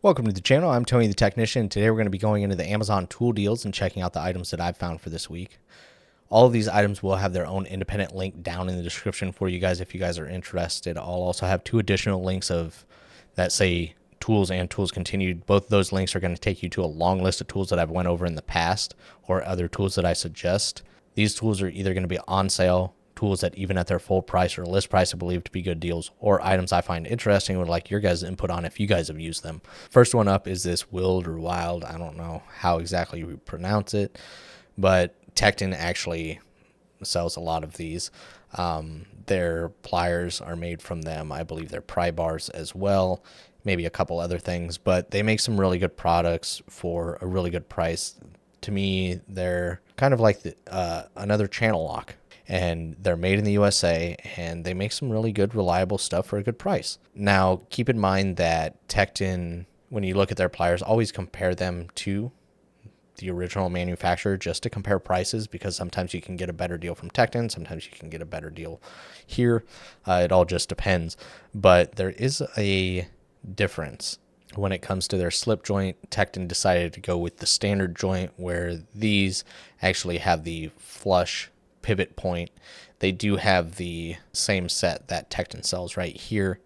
Welcome to the channel. I'm Tony the Technician. Today we're going to be going into the Amazon tool deals and checking out the items that I've found for this week. All of these items will have their own independent link down in the description for you guys if you guys are interested. I'll also have two additional links that say tools and tools continued. Both of those links are going to take you to a long list of tools that I've went over in the past or other tools that I suggest. These tools are either going to be on sale, tools that even at their full price or list price I believe to be good deals, or items I find interesting would like your guys' input on if you guys have used them. First one up is this Wilde or Wilde. I don't know how exactly you pronounce it, but Tekton actually sells a lot of these. Their pliers are made from them. I believe they're pry bars as well, maybe a couple other things, but they make some really good products for a really good price. To me, they're kind of like another channel lock. And they're made in the USA, and they make some really good, reliable stuff for a good price. Now, keep in mind that Tekton, when you look at their pliers, always compare them to the original manufacturer just to compare prices, because sometimes you can get a better deal from Tekton, sometimes you can get a better deal here. It all just depends. But there is a difference. When it comes to their slip joint, Tekton decided to go with the standard joint, where these actually have the flush pivot point. They do have the same set that Tekton sells right here,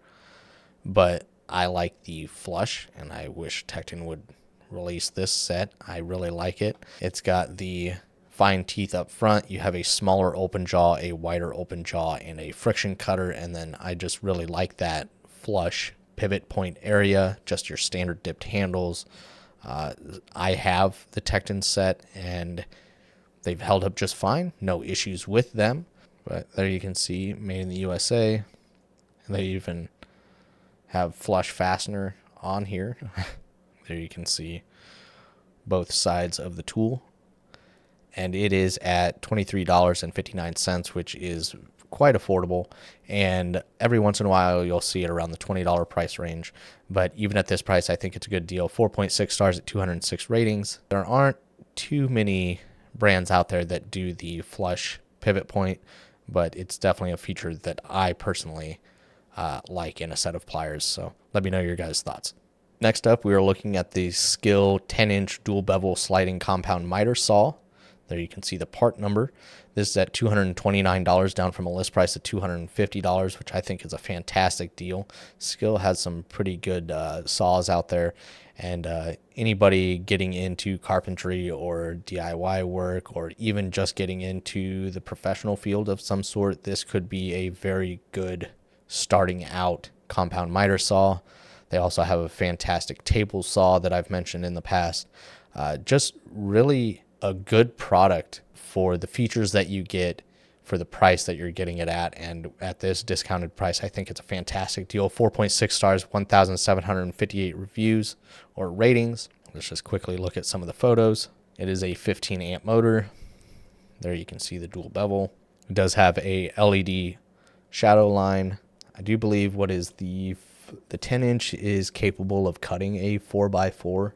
but I like the flush, and I wish Tekton would release this set. I really like it. It's got the fine teeth up front. You have a smaller open jaw, a wider open jaw, and a friction cutter, and then I just really like that flush pivot point area, just your standard dipped handles. I have the Tekton set, and they've held up just fine. No issues with them. But there you can see, made in the USA. And they even have flush fastener on here. There you can see both sides of the tool. And it is at $23.59, which is quite affordable. And every once in a while, you'll see it around the $20 price range. But even at this price, I think it's a good deal. 4.6 stars at 206 ratings. There aren't too many brands out there that do the flush pivot point, but it's definitely a feature that I personally like in a set of pliers. So let me know your guys' thoughts. Next up, we are looking at the Skil 10-inch dual bevel sliding compound miter saw. There you can see the part number. This is at $229, down from a list price of $250, which I think is a fantastic deal. Skil has some pretty good saws out there, and anybody getting into carpentry or DIY work, or even just getting into the professional field of some sort, this could be a very good starting out compound miter saw. They also have a fantastic table saw that I've mentioned in the past. Just really a good product for the features that you get for the price that you're getting it at. And at this discounted price, I think it's a fantastic deal. 4.6 stars, 1,758 reviews or ratings. Let's just quickly look at some of the photos. It is a 15 amp motor. There you can see the dual bevel. It does have a LED shadow line. I do believe what is the 10-inch is capable of cutting a 4x4.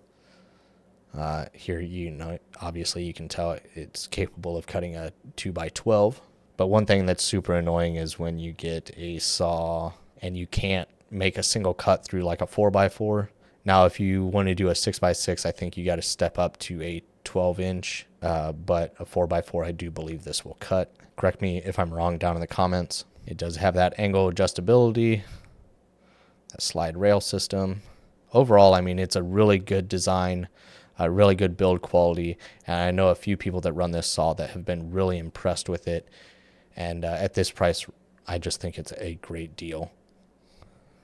Here, obviously you can tell it's capable of cutting a 2x12. But one thing that's super annoying is when you get a saw and you can't make a single cut through like a 4x4. Now, if you want to do a 6x6, I think you got to step up to a 12-inch. But a 4x4, I do believe this will cut. Correct me if I'm wrong down in the comments. It does have that angle adjustability, that slide rail system. Overall, I mean, it's a really good design, a really good build quality. And I know a few people that run this saw that have been really impressed with it. And at this price, I just think it's a great deal.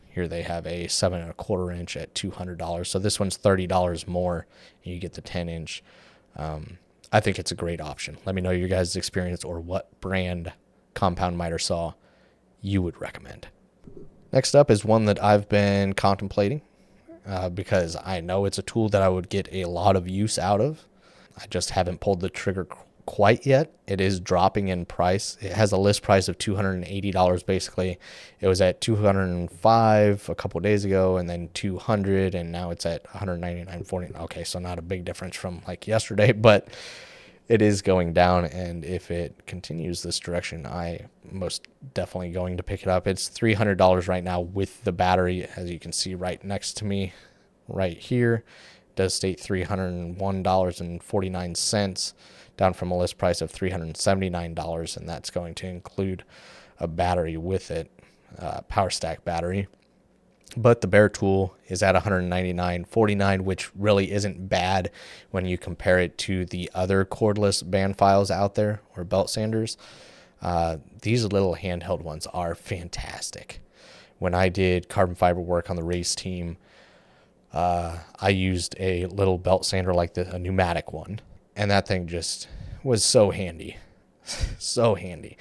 Here they have a 7.25 inch at $200. So this one's $30 more, and you get the 10-inch. I think it's a great option. Let me know your guys' experience or what brand compound miter saw you would recommend. Next up is one that I've been contemplating because I know it's a tool that I would get a lot of use out of. I just haven't pulled the trigger quite yet. It is dropping in price. It has a list price of $280 basically. It was at $205 a couple days ago, and then $200, and now it's at $199.40. Okay, so not a big difference from like yesterday, but it is going down, and if it continues this direction, I most definitely going to pick it up. It's $300 right now with the battery, as you can see right next to me. right here. It does state $301.49, down from a list price of $379, and that's going to include a battery with it, power stack battery. But the bare tool is at $199.49, which really isn't bad when you compare it to the other cordless band files out there, or belt sanders. These little handheld ones are fantastic. When I did carbon fiber work on the race team, I used a little belt sander like this, a pneumatic one, and that thing just was so handy. So handy.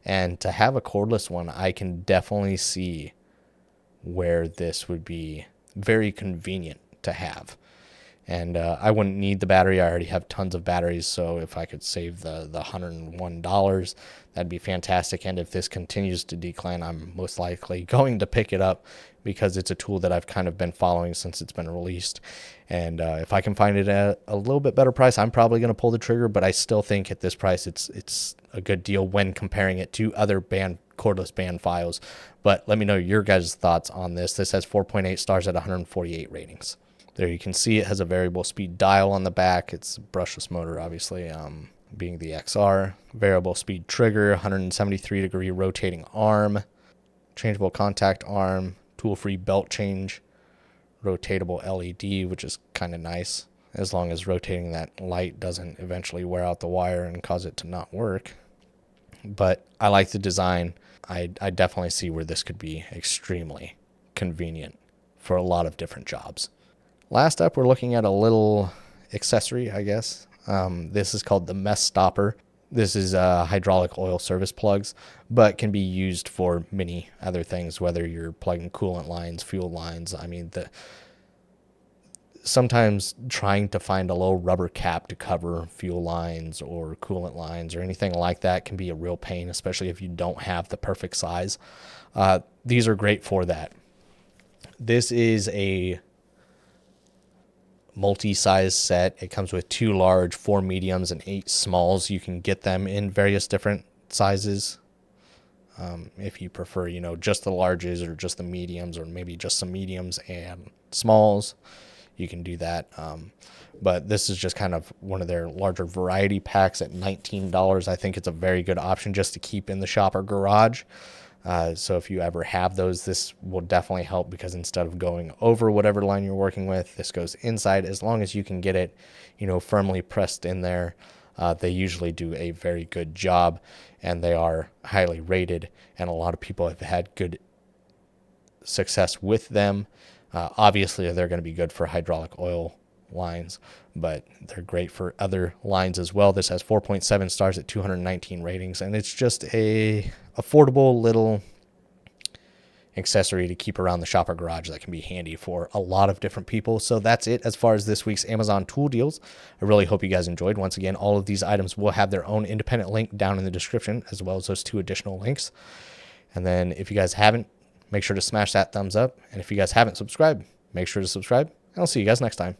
And to have a cordless one, I can definitely see where this would be very convenient to have. And I wouldn't need the battery. I already have tons of batteries, so if I could save the $101, that'd be fantastic. And if this continues to decline, I'm most likely going to pick it up, because it's a tool that I've kind of been following since it's been released. And if I can find it at a little bit better price, I'm probably going to pull the trigger. But I still think at this price, it's a good deal when comparing it to other cordless band files. But let me know your guys' thoughts on this. This has 4.8 stars at 148 ratings. There you can see it has a variable speed dial on the back. It's a brushless motor, obviously, being the XR. Variable speed trigger, 173-degree rotating arm, changeable contact arm, tool-free belt change, rotatable LED, which is kind of nice, as long as rotating that light doesn't eventually wear out the wire and cause it to not work. But I like the design. I definitely see where this could be extremely convenient for a lot of different jobs. Last up, we're looking at a little accessory, I guess. This is called the mess stopper. This is hydraulic oil service plugs, but can be used for many other things, whether you're plugging coolant lines, fuel lines. I mean, sometimes trying to find a little rubber cap to cover fuel lines or coolant lines or anything like that can be a real pain, especially if you don't have the perfect size. These are great for that. This is a multi-size set. It comes with 2 large, 4 mediums, and 8 smalls. You can get them in various different sizes. If you prefer, just the larges or just the mediums, or maybe just some mediums and smalls, you can do that. But this is just kind of one of their larger variety packs at $19. I think it's a very good option just to keep in the shop or garage. So if you ever have those, this will definitely help, because instead of going over whatever line you're working with, this goes inside. As long as you can get it, firmly pressed in there, they usually do a very good job, and they are highly rated, and a lot of people have had good success with them. Obviously, they're going to be good for hydraulic oil lines, but they're great for other lines as well. This has 4.7 stars at 219 ratings, and it's just a affordable little accessory to keep around the shop or garage that can be handy for a lot of different people. So that's it as far as this week's Amazon tool deals. I really hope you guys enjoyed. Once again, all of these items will have their own independent link down in the description, as well as those 2 additional links. And then if you guys haven't, make sure to smash that thumbs up. And if you guys haven't subscribed, make sure to subscribe. And I'll see you guys next time.